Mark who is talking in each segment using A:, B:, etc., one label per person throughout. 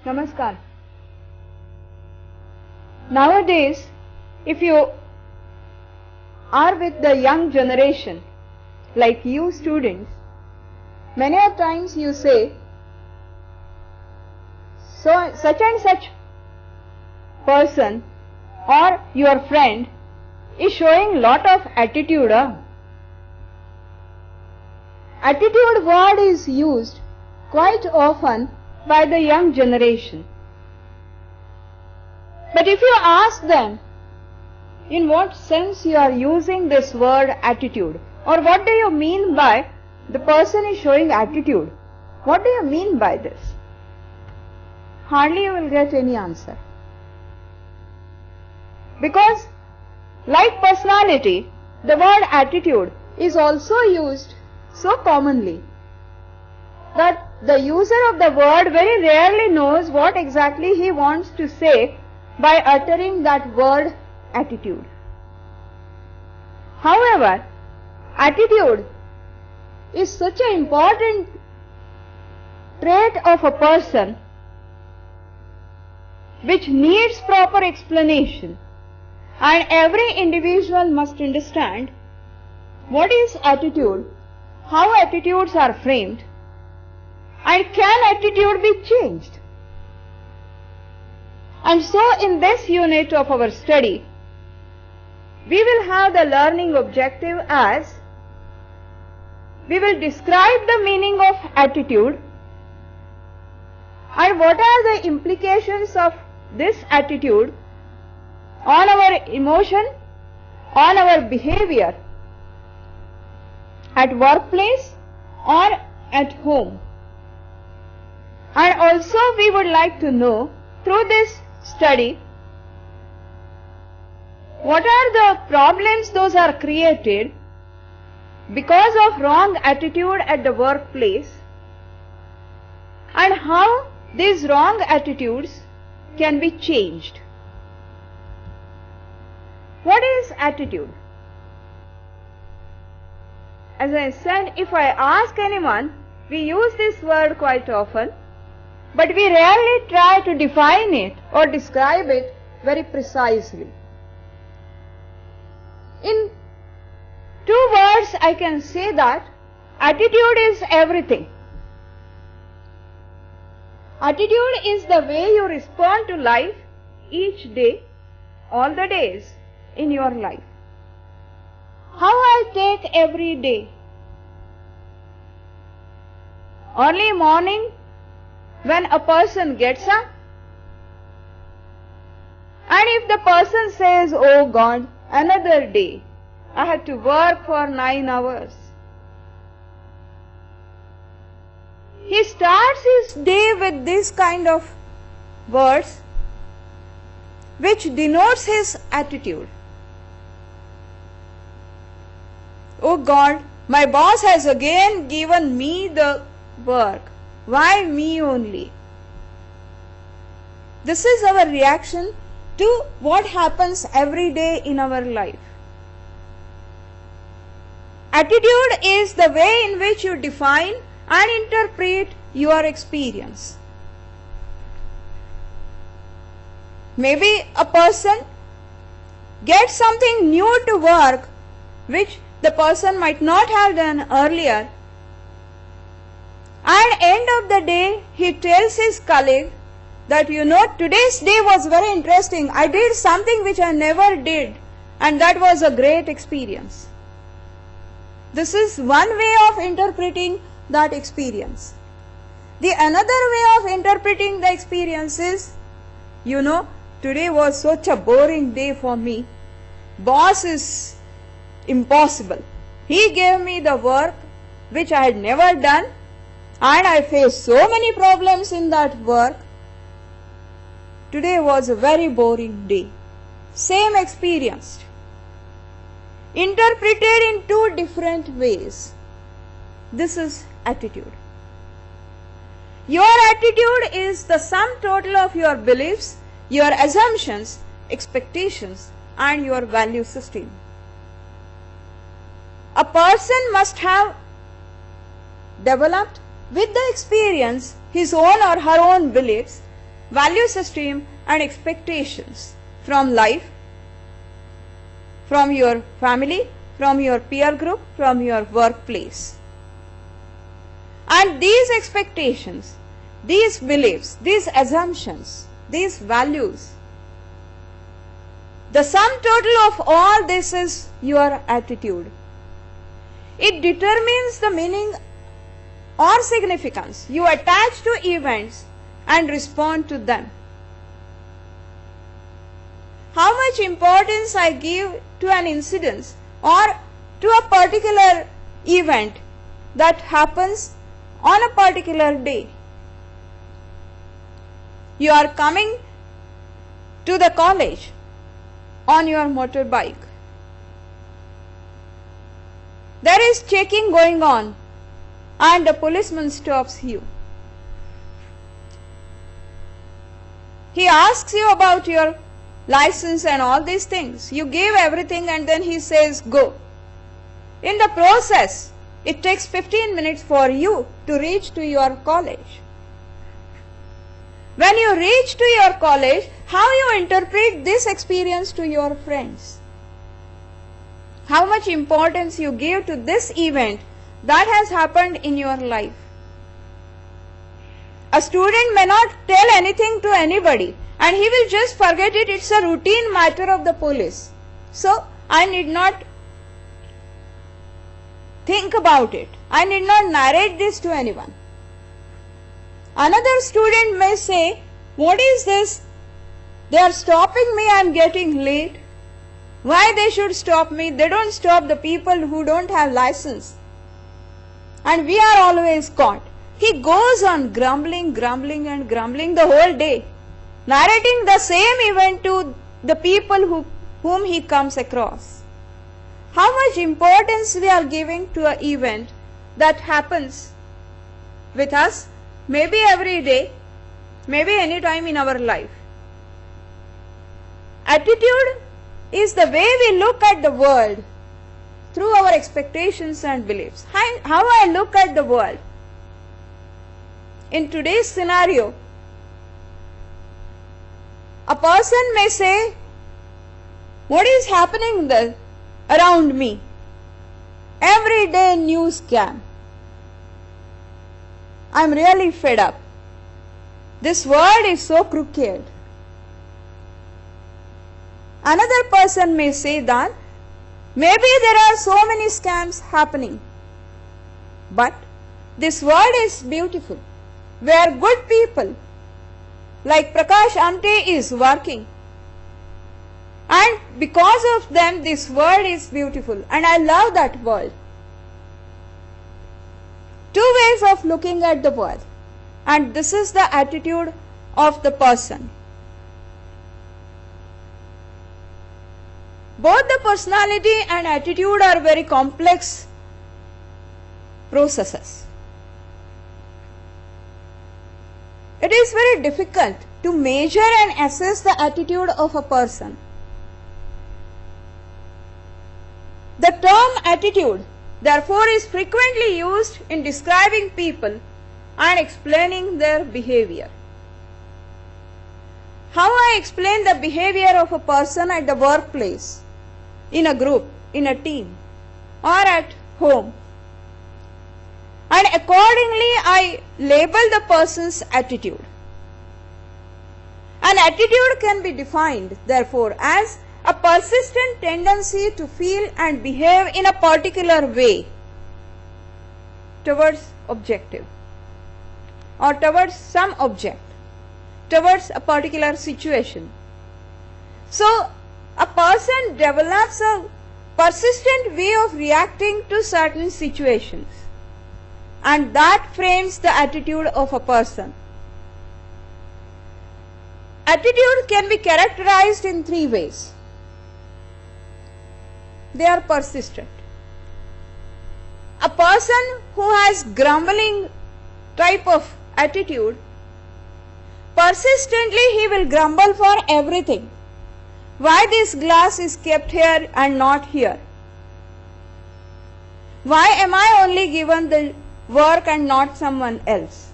A: Namaskar. Nowadays, if you are with the young generation, like you students, many a times you say, so such and such person or your friend is showing lot of attitude. Attitude word is used quite often by the young generation. But if you ask them, in what sense you are using this word attitude, or what do you mean by the person is showing attitude, what do you mean by this? Hardly you will get any answer. Because like personality, the word attitude is also used so commonly that the user of the word very rarely knows what exactly he wants to say by uttering that word attitude. However, attitude is such an important trait of a person which needs proper explanation, and every individual must understand what is attitude, how attitudes are framed, and can attitude be changed. And so in this unit of our study, we will have the learning objective as we will describe the meaning of attitude and what are the implications of this attitude on our emotion, on our behavior at workplace or at home. And also we would like to know through this study what are the problems those are created because of wrong attitude at the workplace, and how these wrong attitudes can be changed. What is attitude? As I said, if I ask anyone, we use this word quite often, but we rarely try to define it or describe it very precisely. In 2 words, I can say that attitude is everything. Attitude is the way you respond to life each day, all the days in your life. How I take every day. Early morning, when a person gets up, and if the person says, "Oh God, another day, I have to work for 9 hours." He starts his day with this kind of words which denotes his attitude. "Oh God, my boss has again given me the work. Why me only?" This is our reaction to what happens every day in our life. Attitude is the way in which you define and interpret your experience. Maybe a person gets something new to work which the person might not have done earlier, and end of the day he tells his colleague that, today's day was very interesting. I did something which I never did, and that was a great experience. This is one way of interpreting that experience. The another way of interpreting the experience is, today was such a boring day for me. Boss is impossible. He gave me the work which I had never done, and I faced so many problems in that work. Today was a very boring day. Same experience, interpreted in 2 different ways. This is attitude. Your attitude is the sum total of your beliefs, your assumptions, expectations, and your value system. A person must have developed with the experience his own or her own beliefs value system and expectations from life, from your family, from your peer group, from your workplace. And these expectations, these beliefs, these assumptions, these values, the sum total of all this is your attitude. It determines the meaning or significance you attach to events and respond to them. How much importance I give to an incident or to a particular event that happens on a particular day. You are coming to the college on your motorbike. There is checking going on and a policeman stops you. He asks you about your license and all these things. You give everything and then he says go. In the process, it takes 15 minutes for you to reach to your college. When you reach to your college, how you interpret this experience to your friends? How much importance you give to this event that has happened in your life? A student may not tell anything to anybody and he will just forget it. It's a routine matter of the police. So, I need not think about it. I need not narrate this to anyone. Another student may say, what is this? They are stopping me, I am getting late. Why they should stop me? They don't stop the people who don't have license. And we are always caught. He goes on grumbling the whole day, narrating the same event to the people whom he comes across. How much importance we are giving to an event that happens with us, maybe every day, maybe any time in our life. Attitude is the way we look at the world through our expectations and beliefs. How I look at the world. In today's scenario, a person may say, what is happening around me? Every day new scam. I am really fed up. This world is so crooked. Another person may say that maybe there are so many scams happening, but this world is beautiful, where good people like Prakash Amte is working, and because of them this world is beautiful and I love that world. Two ways of looking at the world, and this is the attitude of the person. Both the personality and attitude are very complex processes. It is very difficult to measure and assess the attitude of a person. The term attitude, therefore, is frequently used in describing people and explaining their behavior. How I explain the behavior of a person at the workplace, in a group, in a team, or at home. And accordingly, I label the person's attitude. An attitude can be defined, therefore, as a persistent tendency to feel and behave in a particular way towards objective or towards some object, towards a particular situation. So, a person develops a persistent way of reacting to certain situations, and that frames the attitude of a person. Attitude can be characterized in three ways. They are persistent. A person who has grumbling type of attitude, persistently he will grumble for everything. Why this glass is kept here and not here? Why am I only given the work and not someone else?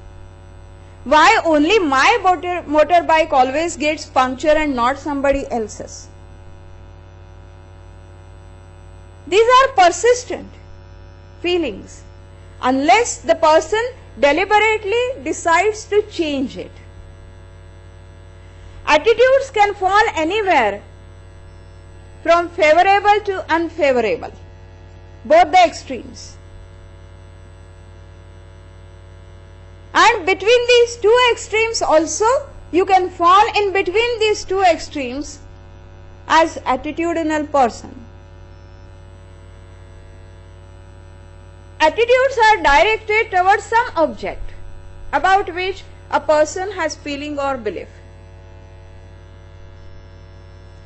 A: Why only my motorbike always gets puncture and not somebody else's? These are persistent feelings unless the person deliberately decides to change it. Attitudes can fall anywhere from favorable to unfavorable, both the extremes. And between these two extremes also, you can fall in between these two extremes as attitudinal person. Attitudes are directed towards some object about which a person has feeling or belief.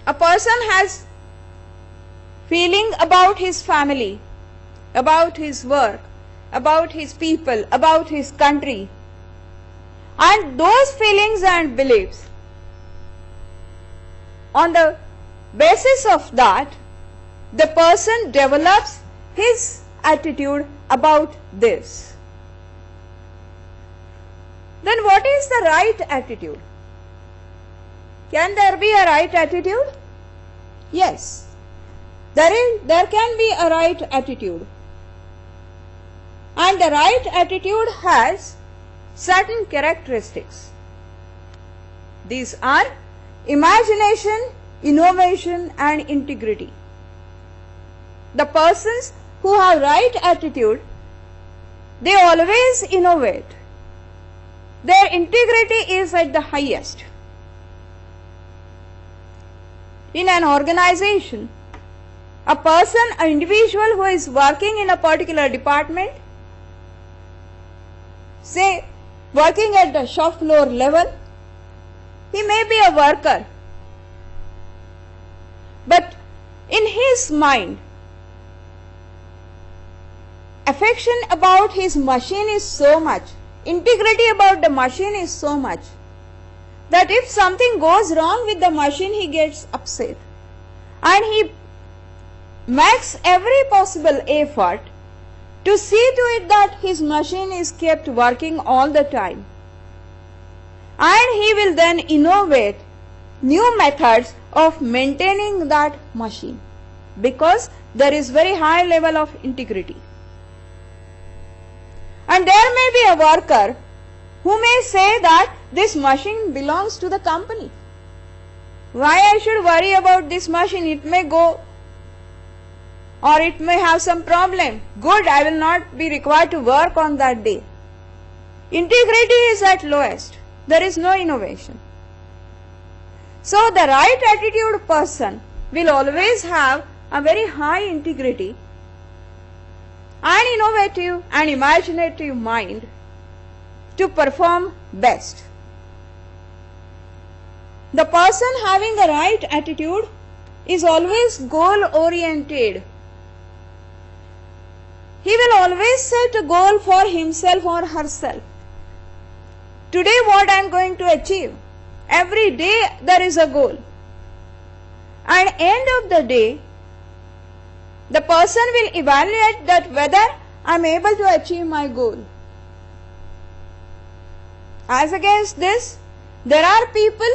A: A person has feeling about his family, about his work, about his people, about his country. And those feelings and beliefs, on the basis of that, the person develops his attitude about this. Then what is the right attitude? Can there be a right attitude? Yes, there can be a right attitude. And the right attitude has certain characteristics. These are imagination, innovation and integrity. The persons who have right attitude, they always innovate. Their integrity is at the highest. In an organization, a person, an individual who is working in a particular department, say working at the shop floor level, he may be a worker, but in his mind, affection about his machine is so much, integrity about the machine is so much, that if something goes wrong with the machine, he gets upset. And he makes every possible effort to see to it that his machine is kept working all the time. And he will then innovate new methods of maintaining that machine, because there is very high level of integrity. And there may be a worker who may say that this machine belongs to the company. Why I should worry about this machine? It may go or it may have some problem. Good, I will not be required to work on that day. Integrity is at lowest. There is no innovation. So the right attitude person will always have a very high integrity and innovative and imaginative mind to perform best. The person having a right attitude is always goal oriented. He will always set a goal for himself or herself. Today what I am going to achieve? Every day there is a goal. And end of the day, the person will evaluate that whether I am able to achieve my goal. As against this, there are people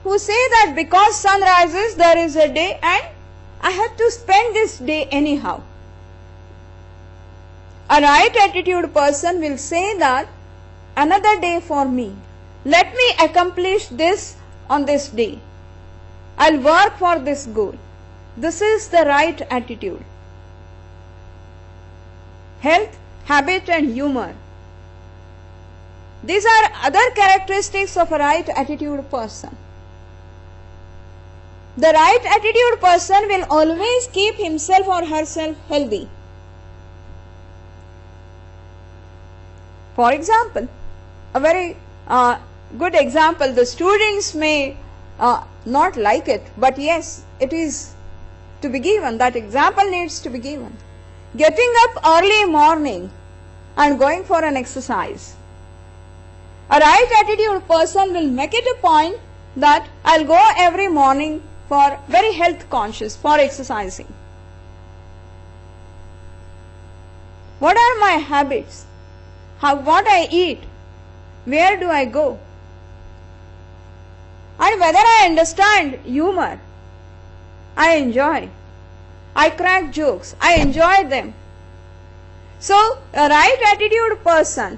A: who say that because sun rises there is a day and I have to spend this day anyhow. A right attitude person will say that another day for me. Let me accomplish this on this day. I'll work for this goal. This is the right attitude. Health, habit and humor. These are other characteristics of a right attitude person. The right attitude person will always keep himself or herself healthy. For example, a very good example, the students may not like it, but yes, it is to be given. That example needs to be given. Getting up early morning and going for an exercise. A right attitude person will make it a point that I'll go every morning for very health conscious, for exercising. What are my habits? What I eat? Where do I go? And whether I understand humor, I enjoy. I crack jokes, I enjoy them. So, a right attitude person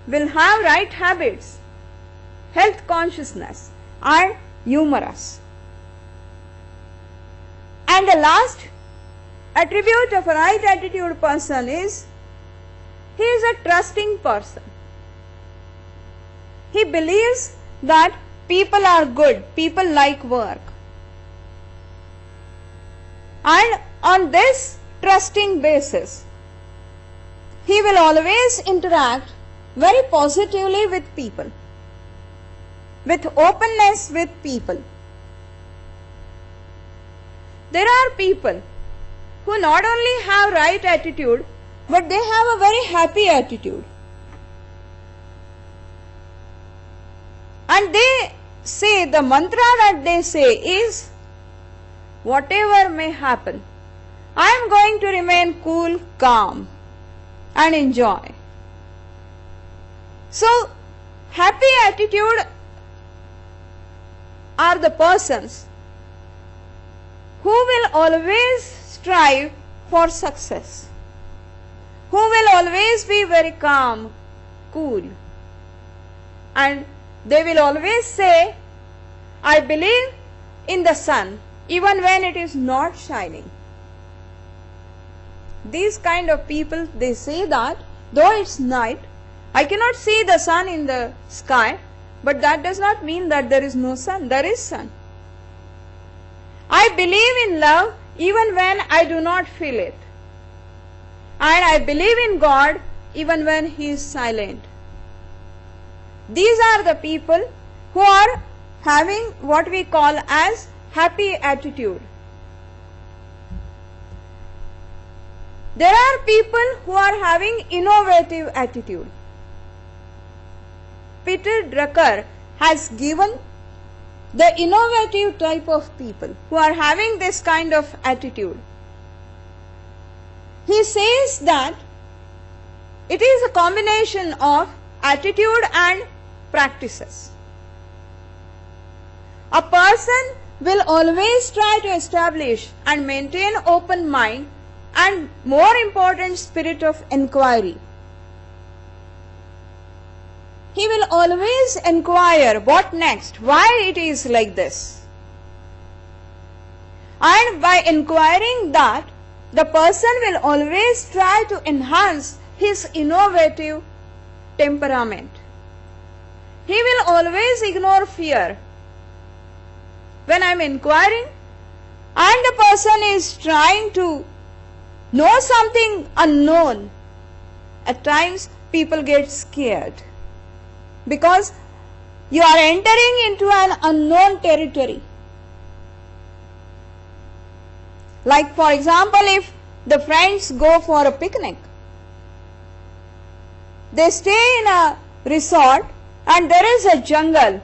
A: will have right habits, health consciousness, and humorous. And the last attribute of a right attitude person is, he is a trusting person. He believes that people are good, people like work. And on this trusting basis, he will always interact very positively with people, with openness with people. There are people who not only have right attitude, but they have a very happy attitude. And they say, the mantra that they say is, whatever may happen, I am going to remain cool, calm, and enjoy. So, happy attitude are the persons who will always strive for success, who will always be very calm, cool, and they will always say, I believe in the sun even when it is not shining. These kind of people, they say that though it's night, I cannot see the sun in the sky, but that does not mean that there is no sun. There is sun. I believe in love even when I do not feel it. And I believe in God even when He is silent. These are the people who are having what we call as happy attitude. There are people who are having innovative attitude. Peter Drucker has given the innovative type of people who are having this kind of attitude. He says that it is a combination of attitude and practices. A person will always try to establish and maintain open mind and, more important, spirit of inquiry. He will always inquire what next, why it is like this. And by inquiring that, the person will always try to enhance his innovative temperament. He will always ignore fear. When I am inquiring and the person is trying to know something unknown, at times people get scared because you are entering into an unknown territory. Like, for example, if the friends go for a picnic, they stay in a resort and there is a jungle.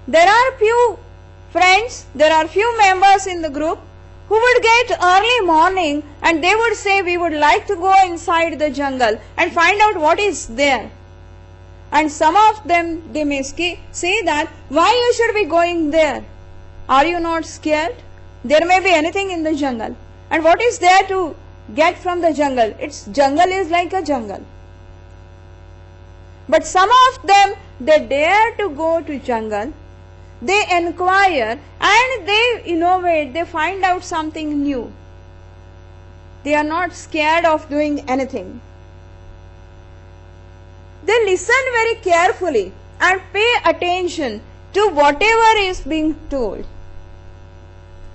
A: There are few friends, there are few members in the group who would get early morning and they would say, we would like to go inside the jungle and find out what is there. And some of them, they may say that, why you should be going there? Are you not scared? There may be anything in the jungle. And what is there to get from the jungle? Jungle is like a jungle. But some of them, they dare to go to jungle. They inquire and they innovate, they find out something new. They are not scared of doing anything. They listen very carefully and pay attention to whatever is being told.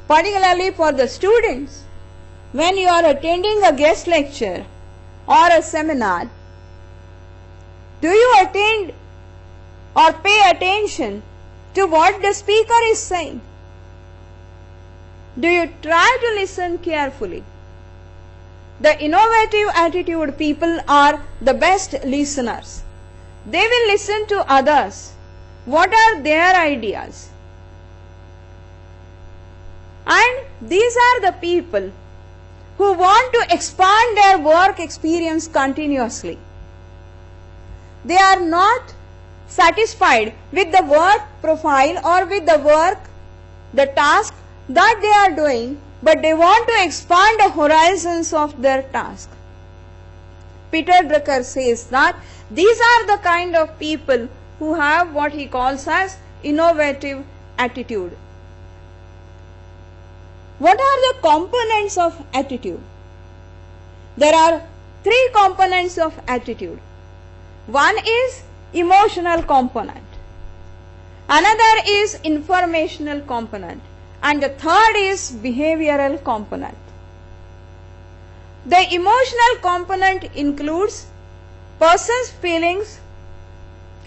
A: Particularly for the students, when you are attending a guest lecture or a seminar, do you attend or pay attention to what the speaker is saying? Do you try to listen carefully? The innovative attitude people are the best listeners. They will listen to others. What are their ideas? And these are the people who want to expand their work experience continuously. they are not satisfied with the work profile or with the work, the task that they are doing, but they want to expand the horizons of their task. Peter Drucker says that these are the kind of people who have what he calls as innovative attitude. What are the components of attitude? There are 3 components of attitude. One is emotional component, another is informational component, and the third is behavioral component. The emotional component includes person's feelings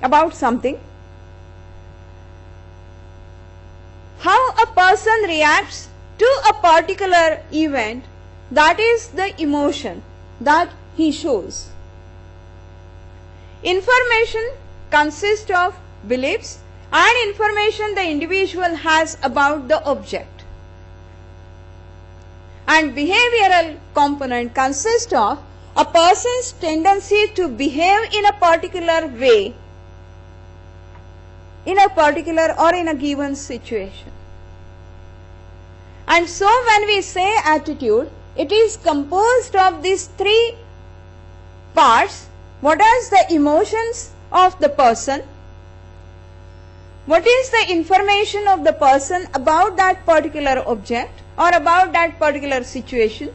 A: about something, how a person reacts to a particular event, that is the emotion that he shows. Information consists of beliefs and information the individual has about the object. And behavioral component consists of a person's tendency to behave in a particular way, in a particular or in a given situation. And so when we say attitude, it is composed of these 3 parts. What is the emotions of the person? What is the information of the person about that particular object or about that particular situation?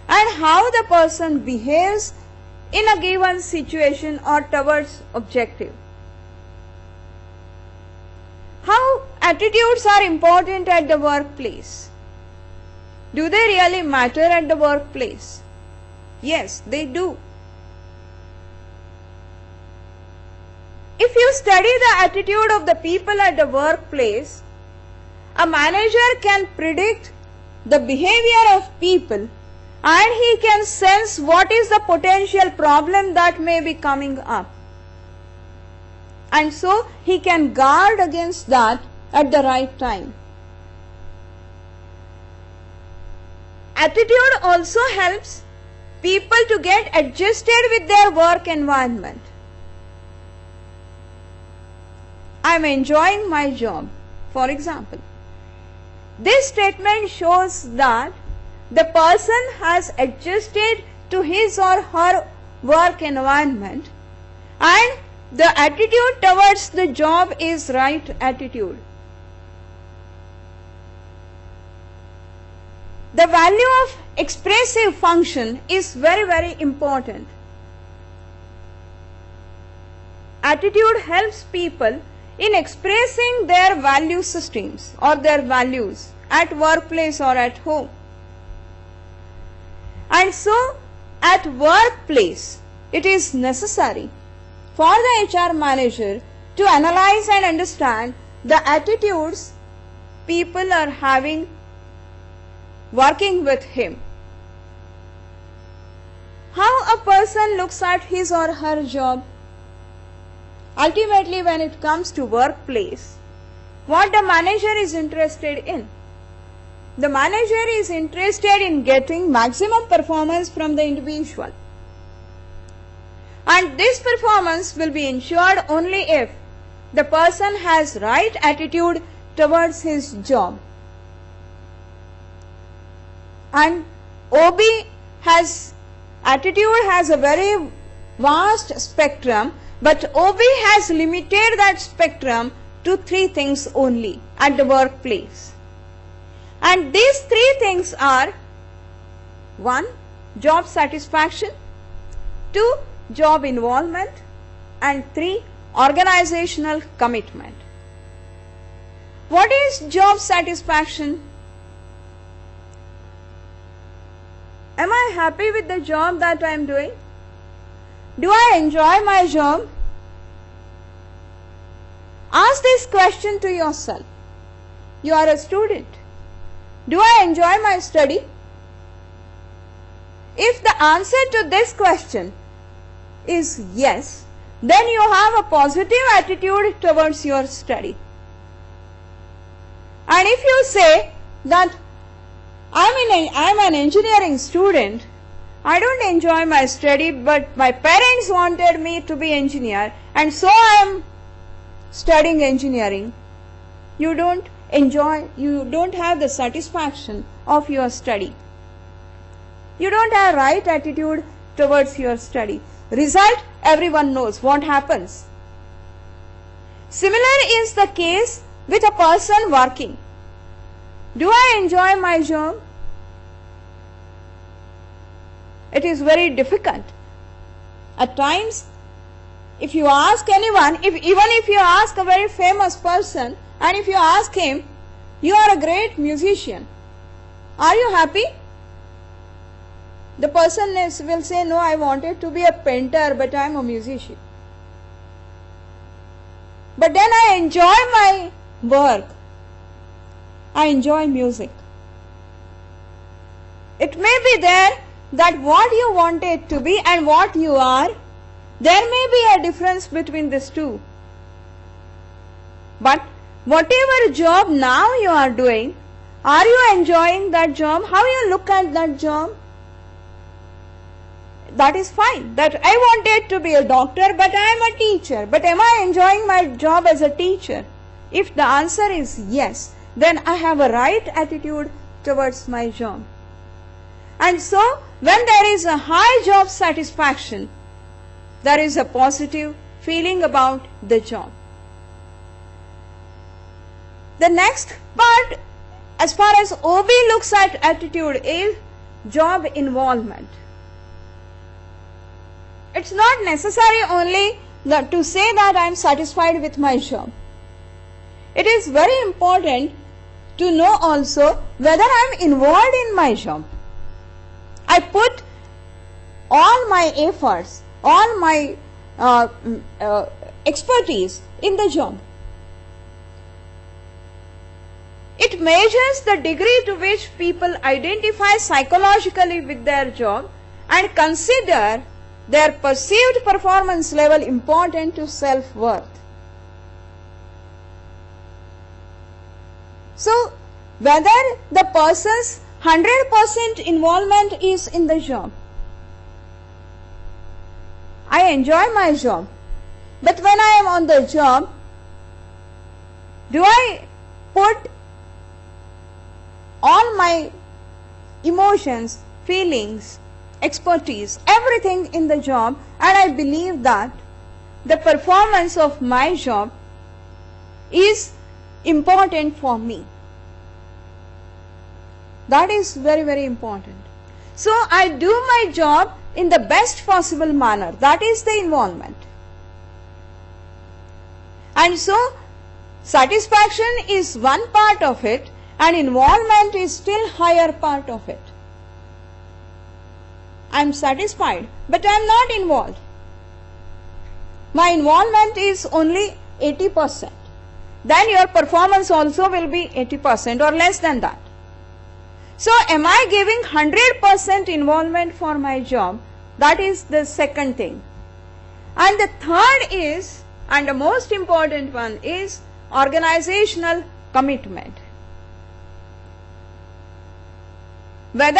A: And how the person behaves in a given situation or towards objective. How attitudes are important at the workplace? Do they really matter at the workplace? Yes, they do. If you study the attitude of the people at the workplace, a manager can predict the behavior of people and he can sense what is the potential problem that may be coming up. And so he can guard against that at the right time. Attitude also helps people to get adjusted with their work environment. I am enjoying my job, for example. This statement shows that the person has adjusted to his or her work environment and the attitude towards the job is right attitude. The value of expressive function is very, very important. Attitude helps people in expressing their value systems or their values at workplace or at home. And so at workplace it is necessary for the HR manager to analyze and understand the attitudes people are having working with him. How a person looks at his or her job. Ultimately, when it comes to workplace, what the manager is interested in? The manager is interested in getting maximum performance from the individual. And this performance will be ensured only if the person has right attitude towards his job. And OB attitude has a very vast spectrum, but OB has limited that spectrum to 3 things only at the workplace. And these 3 things are 1. Job satisfaction, 2. Job involvement, and 3. Organizational commitment. What is job satisfaction? Am I happy with the job that I am doing? Do I enjoy my job? Ask this question to yourself. You are a student. Do I enjoy my study? If the answer to this question is yes, then you have a positive attitude towards your study. And if you say that I am an engineering student I don't enjoy my study, but my parents wanted me to be engineer, and so I am studying engineering. You don't enjoy, you don't have the satisfaction of your study. You don't have right attitude towards your study. Result, everyone knows what happens. Similar is the case with a person working. Do I enjoy my job? It is very difficult. At times, if you ask anyone, even if you ask a very famous person, and if you ask him, you are a great musician, are you happy? The person will say, no, I wanted to be a painter, but I am a musician. But then I enjoy my work. I enjoy music. It may be there that what you wanted to be and what you are, there may be a difference between these two. But whatever job now you are doing, are you enjoying that job? How you look at that job? That is fine. That I wanted to be a doctor, but I am a teacher. But am I enjoying my job as a teacher? If the answer is yes, then I have a right attitude towards my job. And so, when there is a high job satisfaction, there is a positive feeling about the job. The next part, as far as OB looks at attitude, is job involvement. It's not necessary only to say that I am satisfied with my job. It is very important to know also whether I am involved in my job. I put all my efforts, all my expertise in the job. It measures the degree to which people identify psychologically with their job and consider their perceived performance level important to self-worth. So, whether the person's 100% involvement is in the job. I enjoy my job, but when I am on the job, do I put all my emotions, feelings, expertise, everything in the job, and I believe that the performance of my job is important for me. That is very, very important. So I do my job in the best possible manner. That is the involvement. And so satisfaction is one part of it, and involvement is still higher part of it. I am satisfied, but I am not involved. My involvement is only 80%. Then your performance also will be 80% or less than that. So am I giving 100% involvement for my job? That is the second thing. And the third is, and the most important one, is organizational commitment. Whether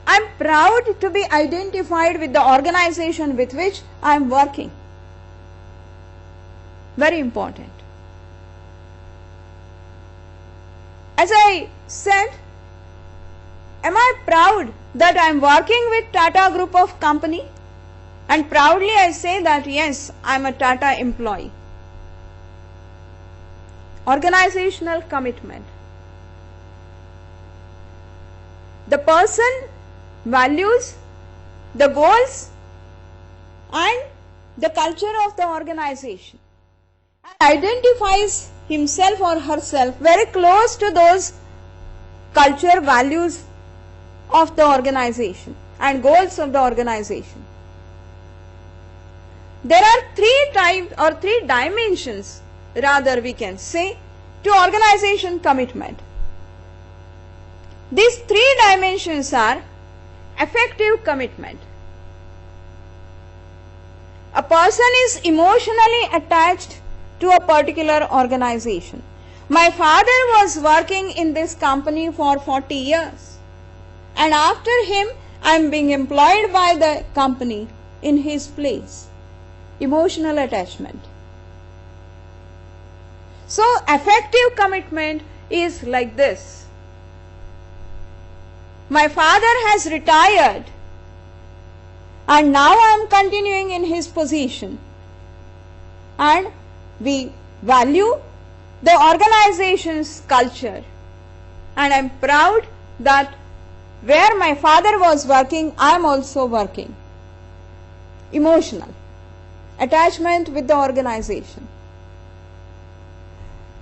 A: I am proud to be identified with the organization with which I am working. Very important. As I said, am I proud that I am working with Tata Group of Company? And proudly I say that yes, I am a Tata employee. Organizational commitment. The person values the goals and the culture of the organization and identifies himself or herself very close to those culture, values of the organization and goals of the organization. There are three dimensions, rather we can say, to organization commitment. These three dimensions are affective commitment. A person is emotionally attached to a particular organization. My father was working in this company for 40 years, and after him I am being employed by the company in his place. Emotional attachment. So affective commitment is like this. My father has retired and now I am continuing in his position, and we value the organization's culture, and I am proud that where my father was working, I am also working. Emotional attachment with the organization.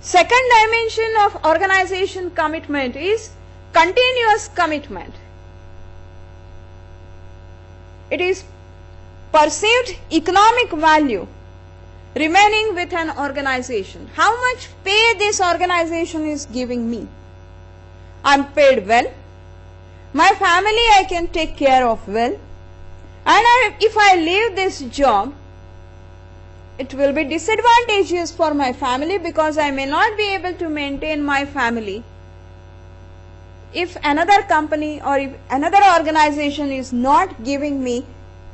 A: Second dimension of organization commitment is continuous commitment. It is perceived economic value remaining with an organization. How much pay this organization is giving me? I am paid well. My family I can take care of well. And if I leave this job, it will be disadvantageous for my family because I may not be able to maintain my family if another company or if another organization is not giving me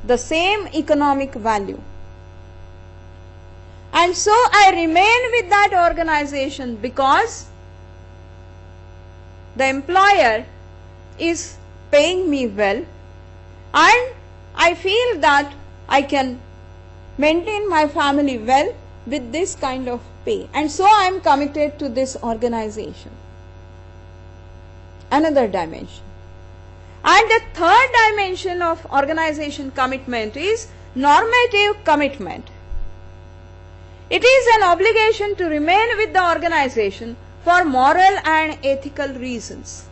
A: the same economic value. And so I remain with that organization because the employer is paying me well and I feel that I can maintain my family well with this kind of pay, and so I am committed to this organization. Another dimension. And the third dimension of organization commitment is normative commitment. It is an obligation to remain with the organization for moral and ethical reasons.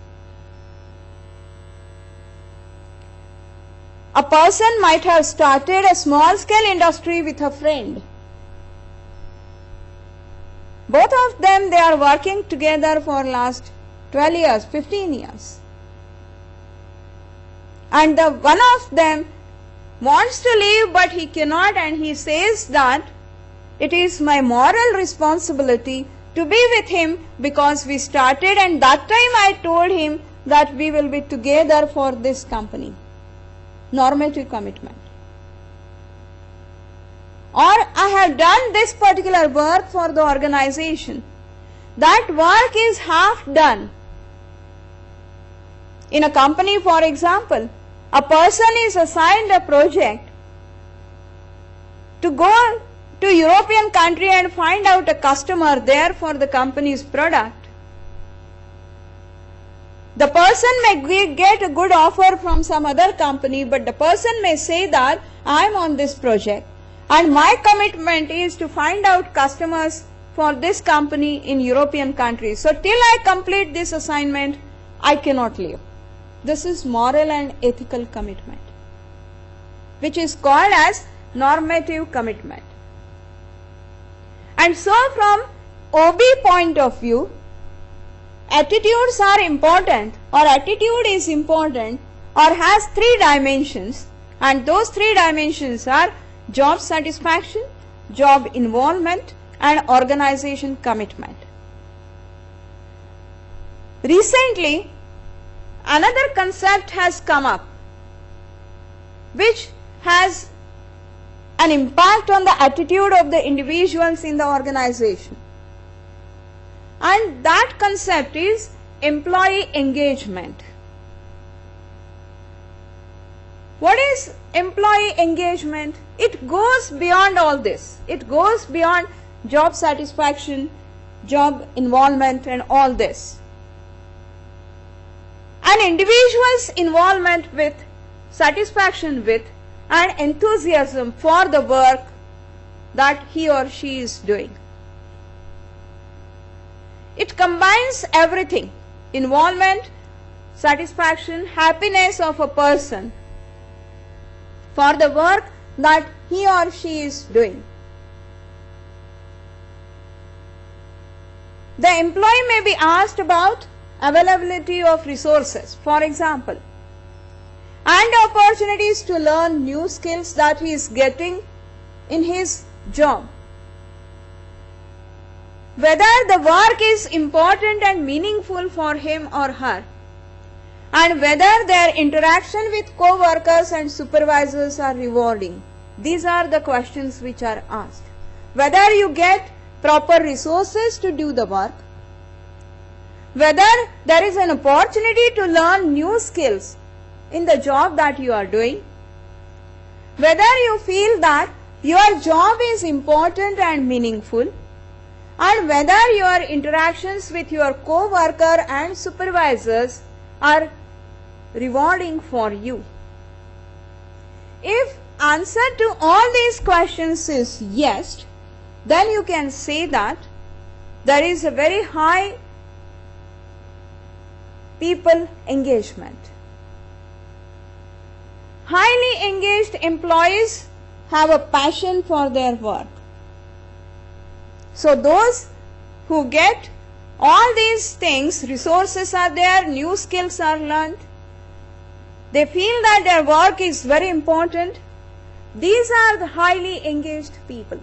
A: A person might have started a small-scale industry with a friend. Both of them, they are working together for last 12 years, 15 years. And the one of them wants to leave but he cannot, and he says that it is my moral responsibility to be with him because we started and that time I told him that we will be together for this company. Normative commitment. Or I have done this particular work for the organization. That work is half done. In a company, for example, a person is assigned a project to go to European country and find out a customer there for the company's product. The person may get a good offer from some other company, but the person may say that I am on this project and my commitment is to find out customers for this company in European countries. So till I complete this assignment, I cannot leave. This is moral and ethical commitment, which is called as normative commitment. And so from OB point of view, attitudes are important, or attitude is important, or has three dimensions, and those three dimensions are job satisfaction, job involvement, and organization commitment. Recently, another concept has come up which has an impact on the attitude of the individuals in the organization. And that concept is employee engagement. What is employee engagement? It goes beyond all this. It goes beyond job satisfaction, job involvement, and all this. An individual's involvement with, satisfaction with, and enthusiasm for the work that he or she is doing. It combines everything: involvement, satisfaction, happiness of a person for the work that he or she is doing. The employee may be asked about availability of resources, for example, and opportunities to learn new skills that he is getting in his job. Whether the work is important and meaningful for him or her, and whether their interaction with co-workers and supervisors are rewarding. These are the questions which are asked. Whether you get proper resources to do the work, whether there is an opportunity to learn new skills in the job that you are doing, whether you feel that your job is important and meaningful, and whether your interactions with your co-worker and supervisors are rewarding for you. If answer to all these questions is yes, then you can say that there is a very high people engagement. Highly engaged employees have a passion for their work. So those who get all these things, resources are there, new skills are learned, they feel that their work is very important. These are the highly engaged people,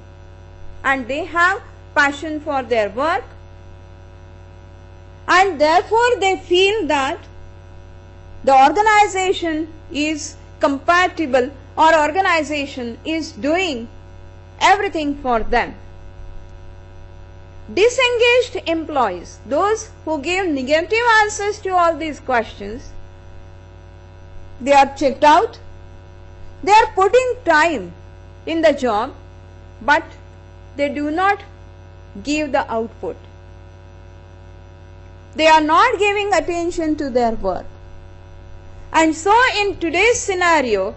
A: and they have passion for their work, and therefore they feel that the organization is compatible or organization is doing everything for them. Disengaged employees, those who give negative answers to all these questions, they are checked out, they are putting time in the job, but they do not give the output. They are not giving attention to their work. And so in today's scenario,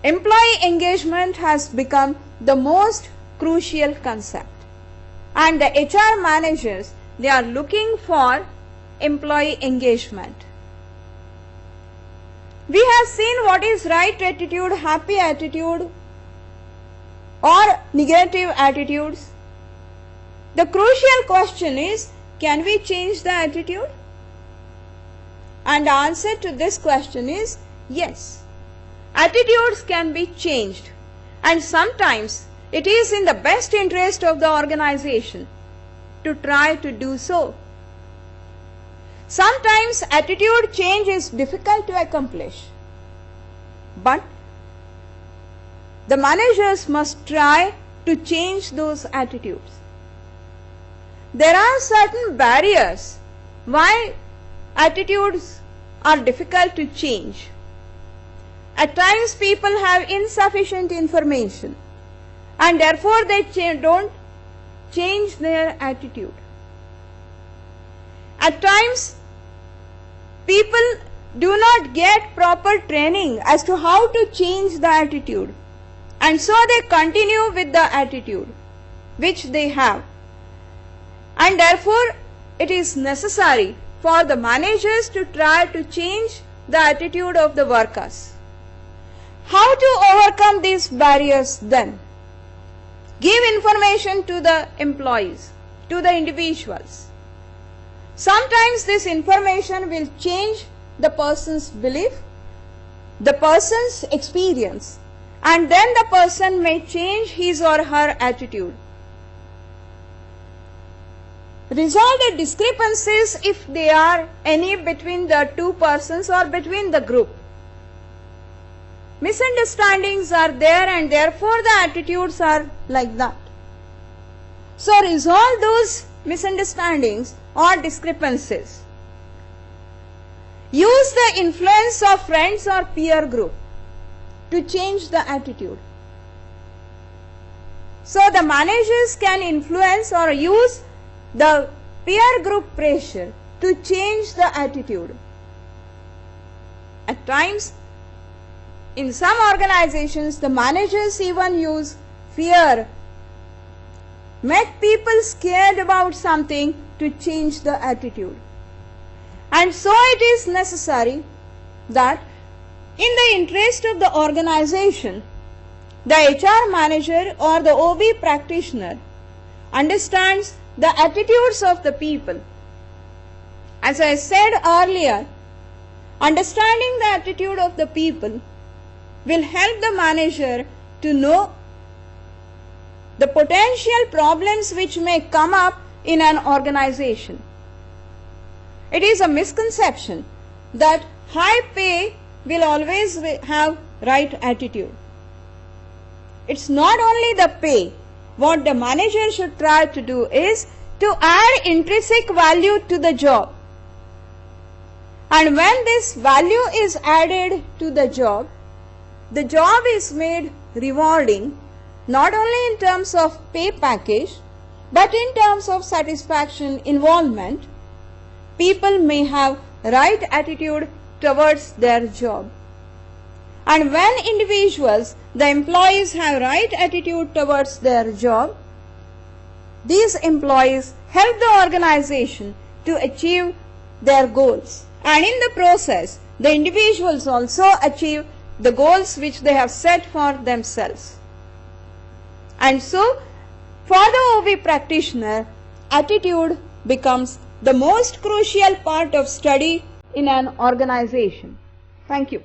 A: employee engagement has become the most crucial concept. And the HR managers, they are looking for employee engagement. We have seen what is right attitude, happy attitude, or negative attitudes. The crucial question is, can we change the attitude? And the answer to this question is yes. Attitudes can be changed, and sometimes it is in the best interest of the organization to try to do so. Sometimes attitude change is difficult to accomplish, but the managers must try to change those attitudes. There are certain barriers why attitudes are difficult to change. At times people have insufficient information, and therefore they don't change their attitude. At times people do not get proper training as to how to change the attitude, and so they continue with the attitude which they have. And therefore it is necessary for the managers to try to change the attitude of the workers. How to overcome these barriers then? Give information to the employees, to the individuals. Sometimes this information will change the person's belief, the person's experience, and then the person may change his or her attitude. Resolve the discrepancies if there are any between the two persons or between the group. Misunderstandings are there, and therefore the attitudes are like that. So resolve those misunderstandings or discrepancies. Use the influence of friends or peer group to change the attitude. So the managers can influence or use the peer group pressure to change the attitude. At times, in some organizations, the managers even use fear, make people scared about something to change the attitude. And so it is necessary that in the interest of the organization, the HR manager or the OB practitioner understands the attitudes of the people. As I said earlier, understanding the attitude of the people will help the manager to know the potential problems which may come up in an organization. It is a misconception that high pay will always have right attitude. It's not only the pay. What the manager should try to do is to add intrinsic value to the job. And when this value is added to the job is made rewarding, not only in terms of pay package, but in terms of satisfaction, involvement. People may have right attitude towards their job. And when individuals, the employees, have right attitude towards their job, these employees help the organization to achieve their goals. And in the process, the individuals also achieve the goals which they have set for themselves. And so, for the OB practitioner, attitude becomes the most crucial part of study in an organization. Thank you.